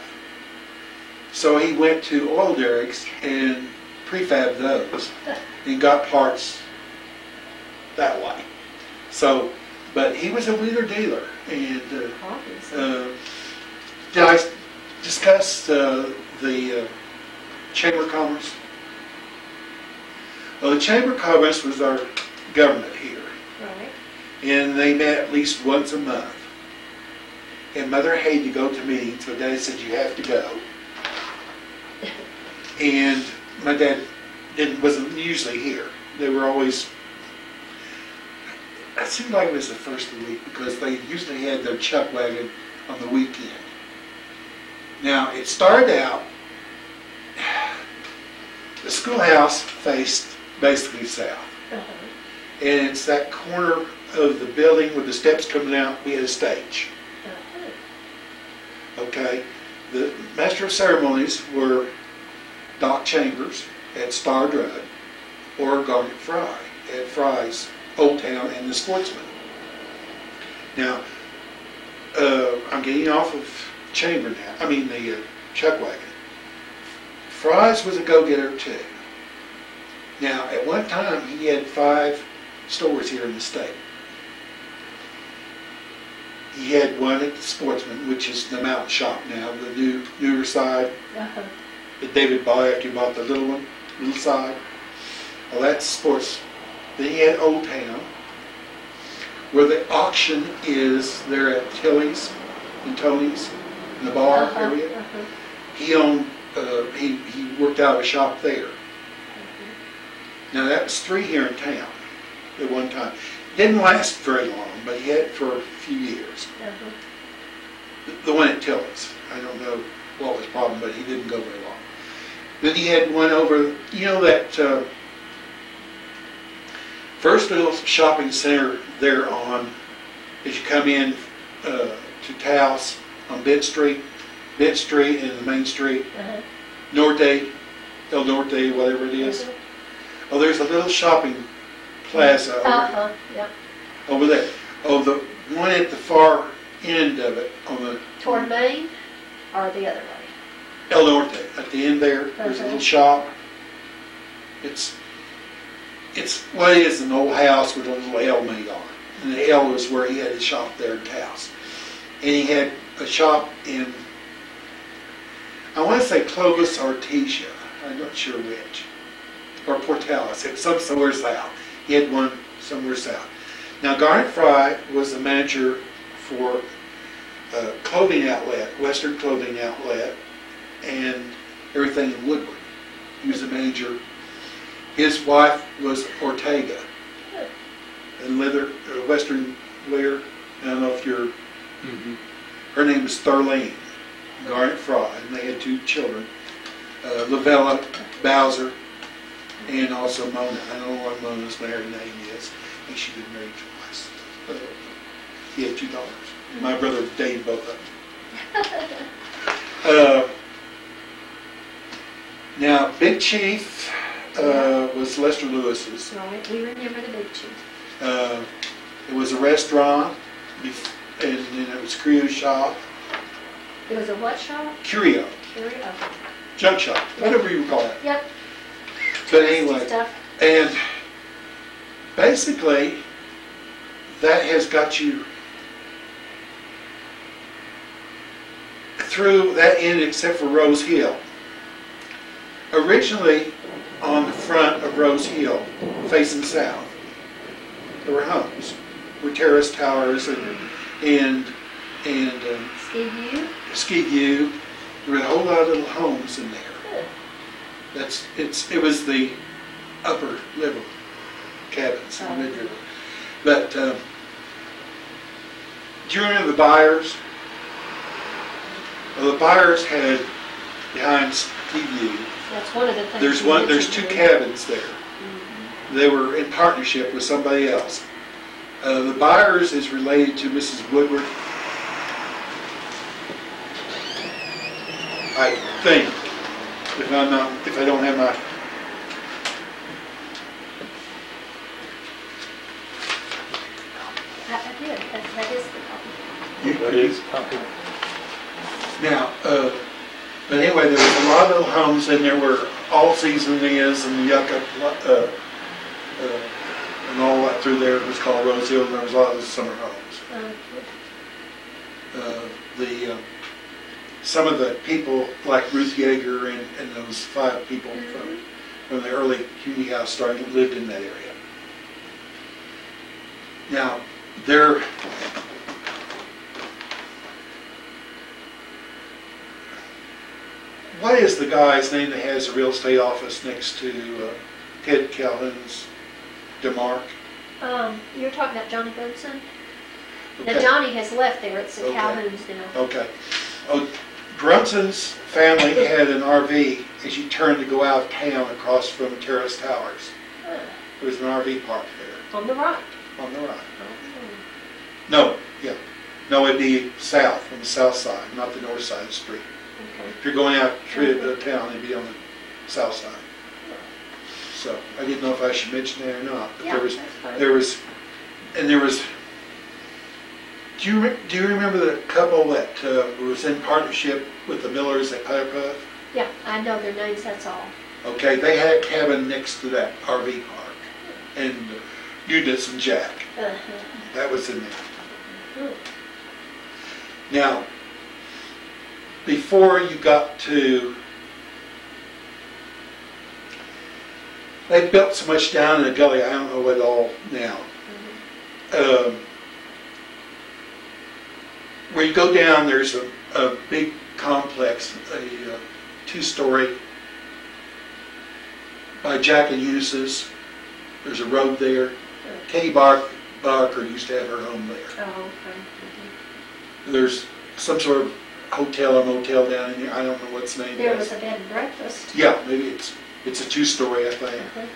So he went to oil derricks and prefabbed those and got parts that way. So, but he was a wheeler dealer. And did I discuss the Chamber of Commerce? Well, the Chamber of Commerce was our government here. Right. And they met at least once a month. And Mother hated to go to meetings, so Daddy said, you have to go. And my dad wasn't usually here. They were always, it seemed like it was the first of the week because they usually had their chuck wagon on the weekend. Now, it started out, the schoolhouse faced basically south. And it's that corner of the building with the steps coming out, we had a stage. Okay? The master of ceremonies were Doc Chambers at Star Drug or Garnet Fry at Fry's Old Town and the Sportsman. Now, I'm getting off of Chamber now. I mean the chuck wagon. Fry's was a go-getter too. Now, at one time, he had 5 stores here in the state. He had one at the Sportsman, which is the mountain shop now, the newer side that David bought after he bought the little side. Well, that's Sports. Then he had Old Town, where the auction is there at Tilly's and Tony's in the bar area. He owned, he worked out of a shop there. Now that was 3 here in town at one time. Didn't last very long, but he had it for a few years. The one at Tilly's. I don't know what was the problem, but he didn't go very long. Then he had one over, you know that first little shopping center there on, as you come in to Taos on Bent Street and the main street, Norte, El Norte, whatever it is. Oh, there's a little shopping plaza over there. Oh, the one at the far end of it, on the Toward Maine, or the other way? El Norte, at the end there, there's a little shop. It's what it is, an old house with a little L made on it. And the L was where he had his shop there in Taos. And he had a shop in, I want to say Clovis or Artesia, I'm not sure which, or Portales, it was somewhere south. He had one somewhere south. Now, Garnet Fry was the manager for clothing outlet, Western Clothing Outlet, and everything in Woodward. He was the manager. His wife was Ortega, and Western Lear. I don't know if you're. Her name was Thurleen Garnet Fry, and they had 2 children, Lavella Bowser, and also Mona. I don't know what Mona's married name is. I think she's been married twice. He had 2 daughters. My brother dated both of them. Now, Big Chief was Lester Lewis's. Right, we remember the Big Chief. It was a restaurant, and then it was Curio shop. It was a what shop? Curio. Curio. Junk shop, whatever you call it. Yep. But anyway, Stuff. and basically, that has got you through that end except for Rose Hill. Originally, on the front of Rose Hill, facing south, there were homes, were terrace towers and ski view. There were a whole lot of little homes in there. It was the upper level cabins in Mid River. But do you remember the Byers? Well, the Byers had behind ski view. That's one of the things. There's 2 cabins there. They were in partnership with somebody else. The Byers is related to Mrs. Woodward, I think. If I don't have my. I did. That is the copy. That is copy. Now, but anyway, there was a lot of little homes, and there were all season is and yucca and all that through there. It was called Rose Hill, and there was a lot of summer homes. Some of the people like Ruth Yeager and those 5 people from the early community house started lived in that area. Now, what is the guy's name that has a real estate office next to Ted Calhoun's DeMarc? You're talking about Johnny Benson? Okay. Now, Johnny has left there. It's the Okay. Calhoun's now. Okay. Oh, Brunson's family had an RV as you turned to go out of town across from Terrace Towers. Huh. There was an RV park there On the right. on the right. Oh. No, yeah. No, it'd be south, on the south side, not the north side of the street. Okay. If you're going out through town, it'd be on the south side. So I didn't know if I should mention that or not. But Yeah, there was, that's fine. there was. Do you remember the couple that was in partnership with the Millers at Powder Puff? Yeah, I know their names, that's all. Okay, they had a cabin next to that RV park, and Eunice and Jack. Uh-huh. That was in there. Hmm. Now, before you got to, they built so much down in the gully, I don't know it all now. Where you go down, there's a big complex, a two-story by Jack and Eunice's. There's a road there. Katie Barker used to have her home there. Oh, okay. There's some sort of hotel or motel down in there. I don't know what's the name. There was a bed and breakfast. Yeah, maybe it's a two-story, I think. Uh-huh.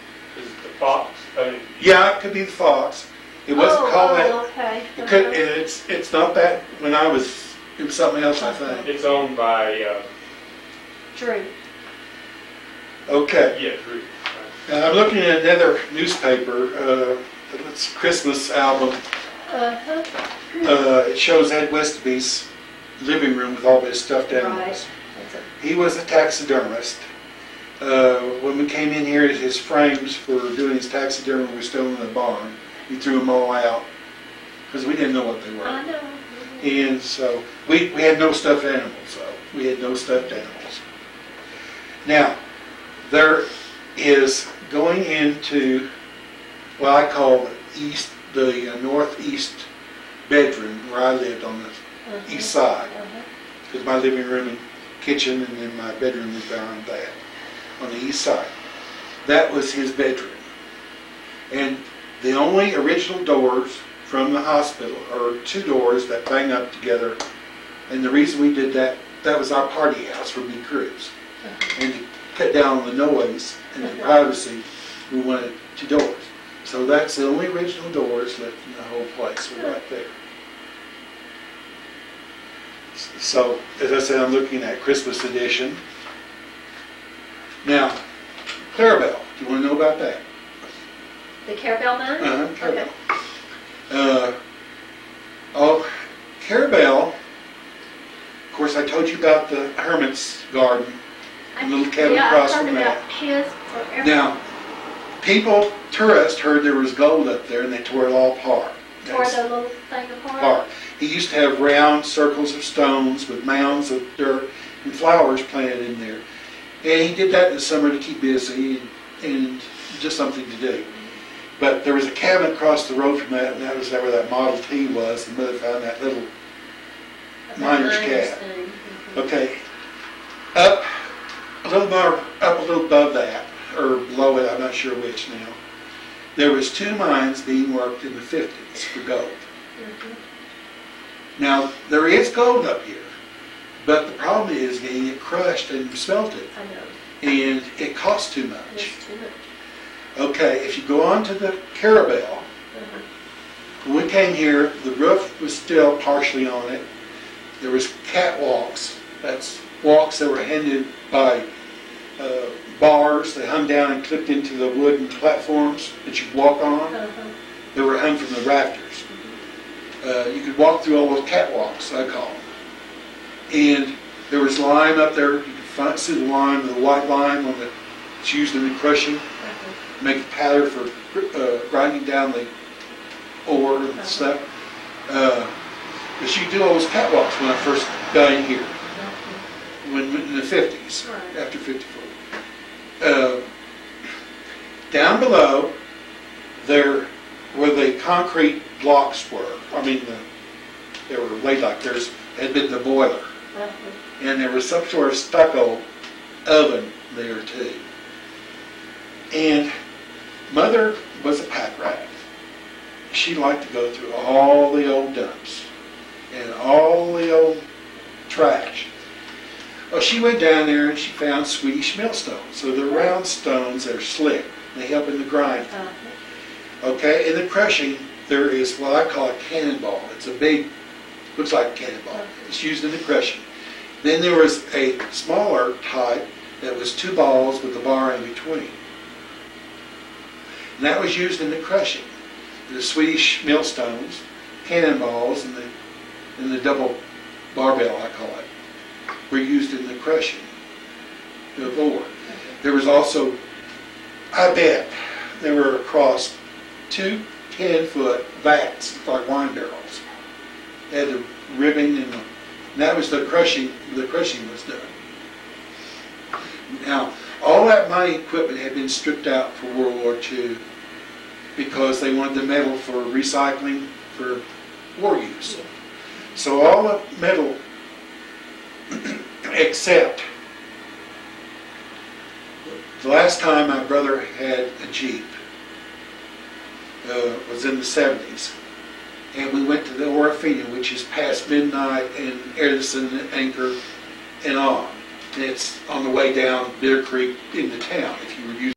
Is it the Fox? I mean, Yeah, it could be the Fox. It wasn't called that. Okay. It could, it's not that. When I was, it was something else, I think. it's owned by, Drew. Okay. yeah, Drew. I'm looking at another newspaper. It's a Christmas album. Uh-huh. It shows Ed Westaby's living room with all his stuffed animals. Right. That's it. He was a taxidermist. When we came in here, his frames for doing his taxidermy were still in the barn. He threw them all out because we didn't know what they were. I know. And so we had no stuffed animals. So we had no stuffed animals. Now, there is going into what I call the northeast bedroom where I lived on the Uh-huh. east side. Uh-huh. Because my living room and kitchen and then my bedroom was behind that on the east side. That was his bedroom. And the only original doors from the hospital are two doors that bang up together. And the reason we did that, that was our party house for Big Cruise. Uh-huh. And to cut down on the noise and the privacy, we wanted two doors. So that's the only original doors left in the whole place, were right there. So, as I said, I'm looking at Christmas edition. Now, Clarabelle, do you want to know about that? The Carabelle Mine? Clarabelle. Okay. Clarabelle, of course, I told you about the Hermit's Garden, the little cabin across from Yeah, that. I've heard about his forever. Now, tourists heard there was gold up there and they tore it all apart. Tore the little thing apart? Apart. He used to have round circles of stones with mounds of dirt and flowers planted in there. And he did that in the summer to keep busy and just something to do. But there was a cabin across the road from that, and that was where that Model T was, and Mother found that little miner's cab. thing. Okay, up a little above that, or below it, I'm not sure which now, there was two mines being worked in the 50s for gold. Mhm. Now, there is gold up here, but the problem is getting it crushed and smelted, I know. and it costs too much. It's too much. Okay, if you go on to the Carabelle, Uh-huh. when we came here, the roof was still partially on it. There was catwalks. That's walks that were handed by bars that hung down and clipped into the wooden platforms that you walk on. Uh-huh. They were hung from the rafters. You could walk through all those catwalks, I call them. And there was lime up there. You could see the lime, the white lime on the, it's used in the crushing. Uh-huh. Make a powder for grinding down the ore and stuff. But you do all those catwalks when I first got in here, when in the 50s, Right. after 54. Down below, there where the concrete blocks were, I mean, they were laid like there's had been the boiler, Uh-huh. and there was some sort of stucco oven there too. And Mother was a pack rat. She liked to go through all the old dumps and all the old trash. Well, she went down there and she found Swedish millstones. So they're round stones that are slick. They help in the grinding. Okay, in the crushing, there is what I call a cannonball. It's a big, looks like a cannonball. It's used in the crushing. Then there was a smaller type that was 2 balls with a bar in between. And that was used in the crushing. The Swedish millstones, cannonballs, and the double barbell, I call it, were used in the crushing before. There was also, I bet, there were across 2 10-foot vats, like wine barrels. They had the ribbing and that was the crushing was done. Now, all that mining equipment had been stripped out for World War II because they wanted the metal for recycling for war use. So all the metal except the last time my brother had a Jeep was in the 70s. And we went to the Orofino, which is past Midnight and Edison and Anchor and on. And it's on the way down Bitter Creek into town if you were using